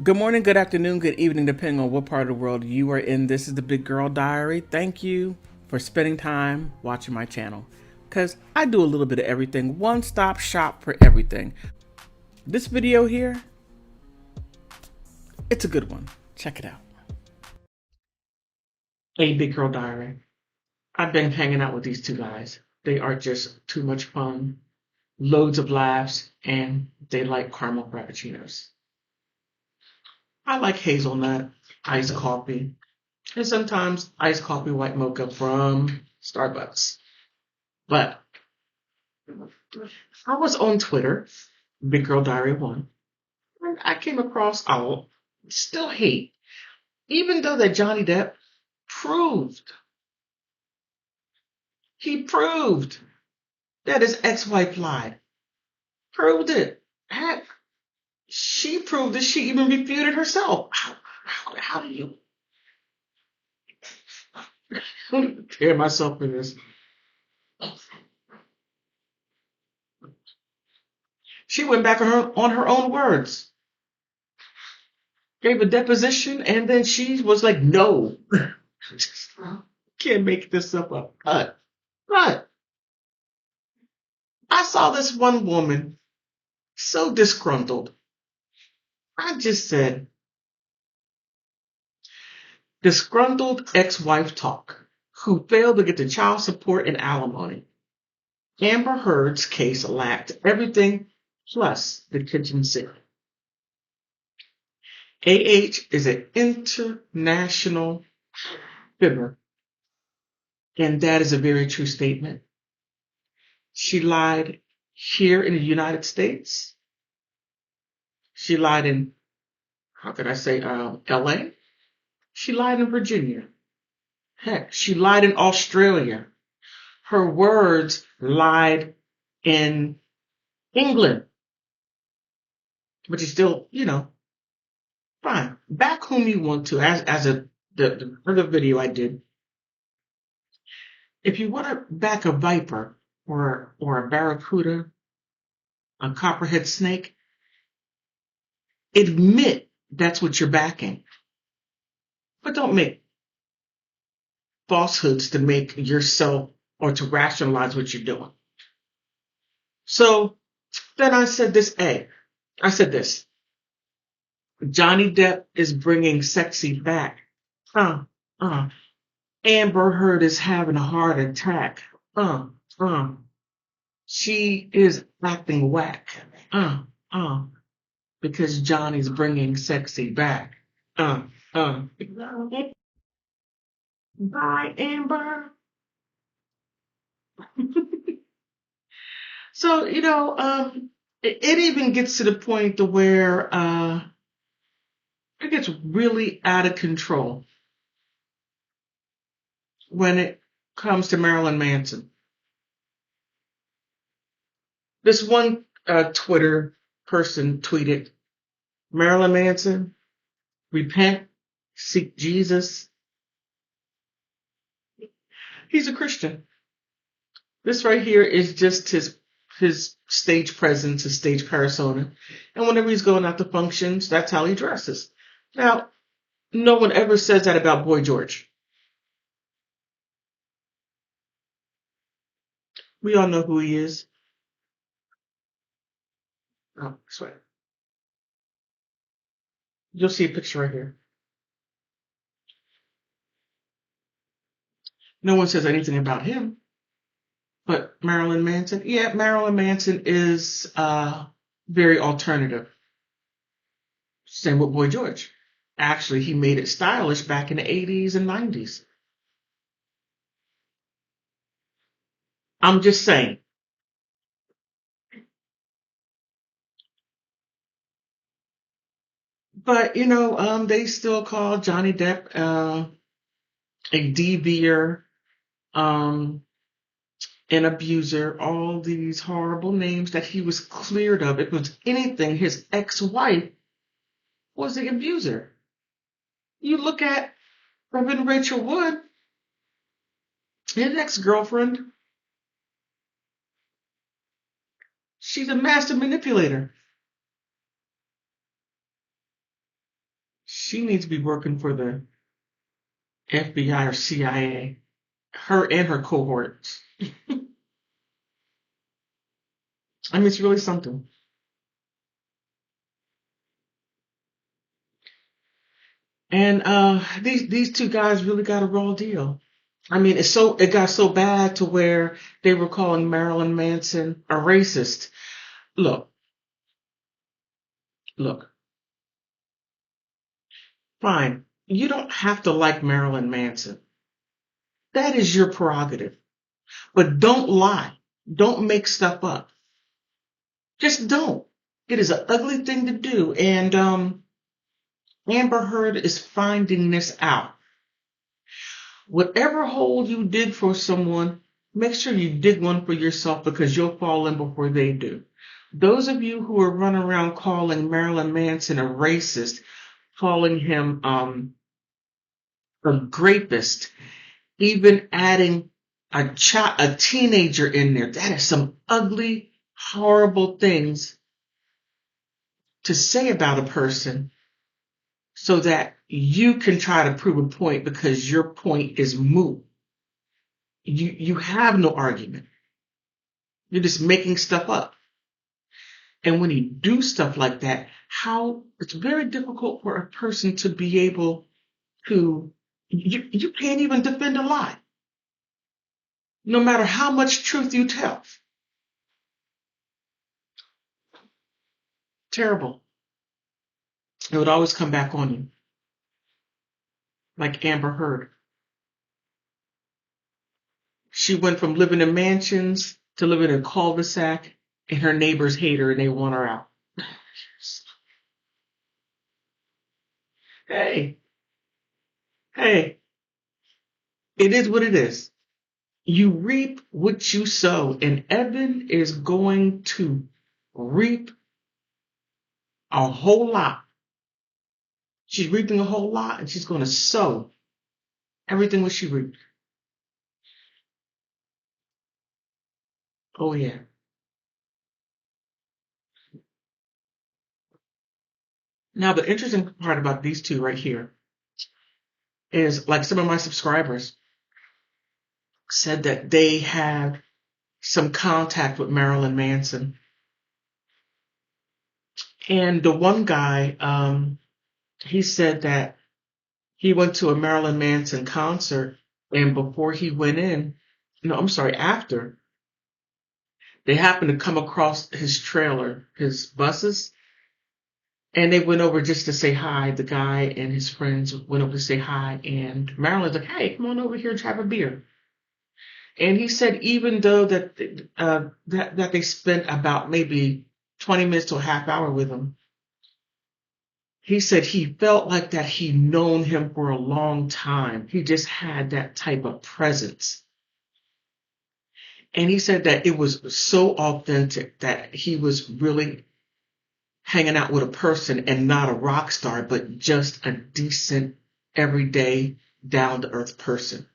Good morning, good afternoon, good evening, depending on what part of the world you are in. This is the Big Girl Diary. Thank you for spending time watching my channel because I do a little bit of everything, one stop shop for everything. This video here, it's a good one. Check it out. Hey, Big Girl Diary. I've been hanging out with these two guys. They are just too much fun, loads of laughs, and they like caramel frappuccinos. I like hazelnut, iced coffee, and sometimes iced coffee white mocha from Starbucks. But I was on Twitter, Big Girl Diary 1, and I came across still hate, even though that Johnny Depp proved, he proved that his ex-wife lied. Proved it. Heck, she proved it. She even refuted herself. How do you tear myself for this? She went back on her own words, gave a deposition, and then she was like, no. Can't make this up. But I saw this one woman so disgruntled. I just said, disgruntled ex-wife talk, who failed to get the child support and alimony. Amber Heard's case lacked everything plus the kitchen sink. AH is an international fibber, and that is a very true statement. She lied here in the United States. She lied in, how could I say, LA. She lied in Virginia. Heck, she lied in Australia. Her words lied in England. But you still, fine. Back whom you want to, the other video I did. If you want to back a viper or a barracuda, a copperhead snake, admit that's what you're backing. But don't make falsehoods to make yourself or to rationalize what you're doing. So then I said this, I said this. Johnny Depp is bringing sexy back. Uh, uh. Amber Heard is having a heart attack. Uh, uh. She is acting whack. Uh, uh. Because Johnny's bringing sexy back. Uh, uh. Bye, Amber. So, it even gets to the point to where it gets really out of control when it comes to Marilyn Manson. This one Twitter person tweeted, Marilyn Manson, repent, seek Jesus. He's a Christian. This right here is just his stage presence, his stage persona. And whenever he's going out to functions, that's how he dresses. Now, no one ever says that about Boy George. We all know who he is. Oh, sweat. You'll see a picture right here. No one says anything about him. But Marilyn Manson, yeah, Marilyn Manson is very alternative. Same with Boy George. Actually, he made it stylish back in the 80s and 90s. I'm just saying. But, they still call Johnny Depp a devier, um, an abuser, all these horrible names that he was cleared of. If it was anything, his ex-wife was the abuser. You look at Reverend Rachel Wood, his ex-girlfriend, she's a master manipulator. She needs to be working for the FBI or CIA. Her and her cohorts. I mean, it's really something. And these two guys really got a raw deal. I mean, it got so bad to where they were calling Marilyn Manson a racist. Look, look, fine. You don't have to like Marilyn Manson. That is your prerogative. But don't lie. Don't make stuff up. Just don't. It is an ugly thing to do. And Amber Heard is finding this out. Whatever hole you dig for someone, make sure you dig one for yourself because you'll fall in before they do. Those of you who are running around calling Marilyn Manson a racist, calling him a rapist, even adding a teenager in there, that is some ugly, horrible things to say about a person so that you can try to prove a point because your point is moot. You have no argument. You're just making stuff up. And when you do stuff like that, it's very difficult for a person to be able to, you can't even defend a lie, no matter how much truth you tell. Terrible. It would always come back on you, like Amber Heard. She went from living in mansions to living in a cul-de-sac, and her neighbors hate her and they want her out. Hey, hey, it is what it is. You reap what you sow, and Evan is going to reap a whole lot. She's reaping a whole lot, and she's going to sow everything what she reaped. Oh, yeah. Now, the interesting part about these two right here is like some of my subscribers said that they had some contact with Marilyn Manson. And the one guy, he said that he went to a Marilyn Manson concert, and before he went in, no, I'm sorry, after, they happened to come across his trailer, his buses, and they went over just to say hi. The guy and his friends went over to say hi, and Marilyn's like, "Hey, come on over here to have a beer." And he said even though that they spent about maybe 20 minutes to a half hour with him, he said he felt like that he'd known him for a long time. He just had that type of presence. And he said that it was so authentic that he was really hanging out with a person and not a rock star, but just a decent, everyday, down to earth person.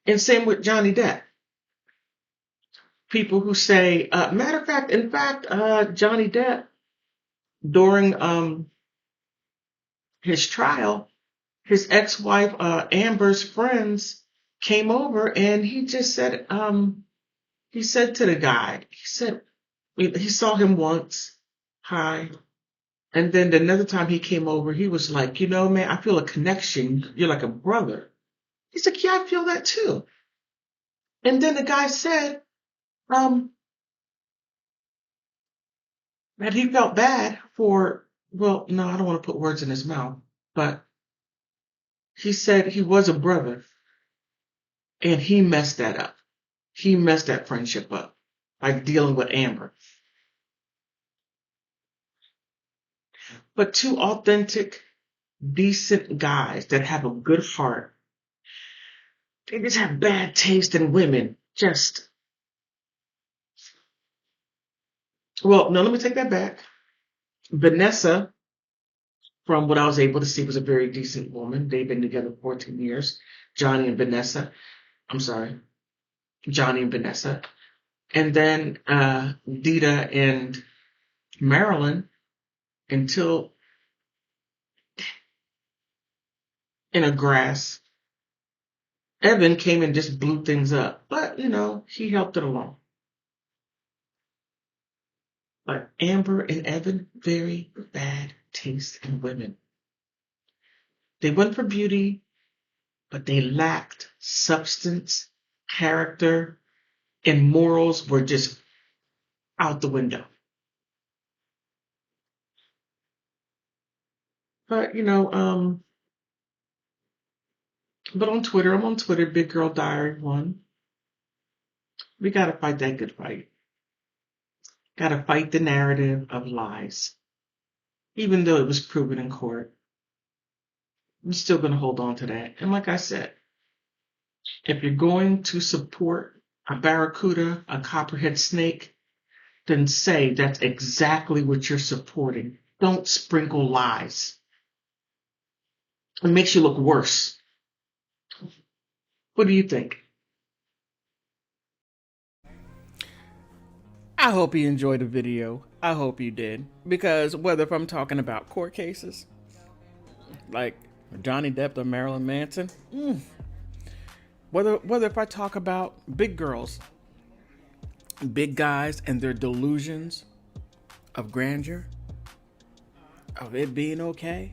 And same with Johnny Depp. People who say, matter of fact, Johnny Depp, during his trial, his ex-wife Amber's friends came over and he said to the guy, he saw him once, hi. And then another time he came over, he was like, man, I feel a connection. You're like a brother. He's like, yeah, I feel that too. And then the guy said, um, that he felt bad well, no, I don't want to put words in his mouth, but he said he was a brother and he messed that up. He messed that friendship up by dealing with Amber. But two authentic, decent guys that have a good heart, they just have bad taste in women. Well, no, let me take that back. Vanessa, from what I was able to see, was a very decent woman. They've been together 14 years. Johnny and Vanessa. I'm sorry. Johnny and Vanessa. And then Dita and Marilyn, until in a grass. Evan came and just blew things up, but he helped it along. But Amber and Evan, very bad taste in women. They went for beauty, but they lacked substance, character, and morals were just out the window. But but on Twitter, I'm on Twitter, Big Girl Diary 1. We gotta fight that good fight. Gotta fight the narrative of lies. Even though it was proven in court, I'm still gonna hold on to that. And like I said, if you're going to support a barracuda, a copperhead snake, then say that's exactly what you're supporting. Don't sprinkle lies. It makes you look worse. What do you think? I hope you enjoyed the video. I hope you did. Because whether if I'm talking about court cases, like Johnny Depp or Marilyn Manson, whether if I talk about big girls, big guys and their delusions of grandeur, of it being okay,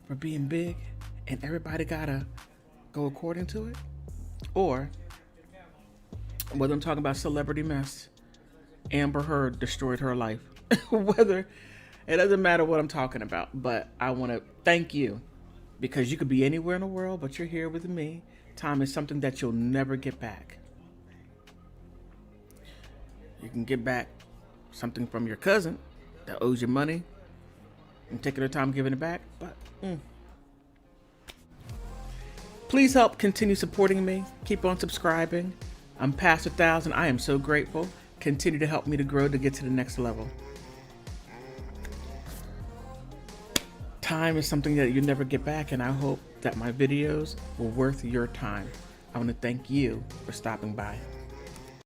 for being big, and everybody gotta go according to it, or whether I'm talking about celebrity mess, Amber Heard destroyed her life. Whether it doesn't matter what I'm talking about, but I want to thank you because you could be anywhere in the world, but you're here with me. Time is something that you'll never get back. You can get back something from your cousin that owes you money and taking the time giving it back, but please help continue supporting me. Keep on subscribing. I'm past 1,000. I am so grateful. Continue to help me to grow to get to the next level. Time is something that you never get back, and I hope that my videos were worth your time. I want to thank you for stopping by.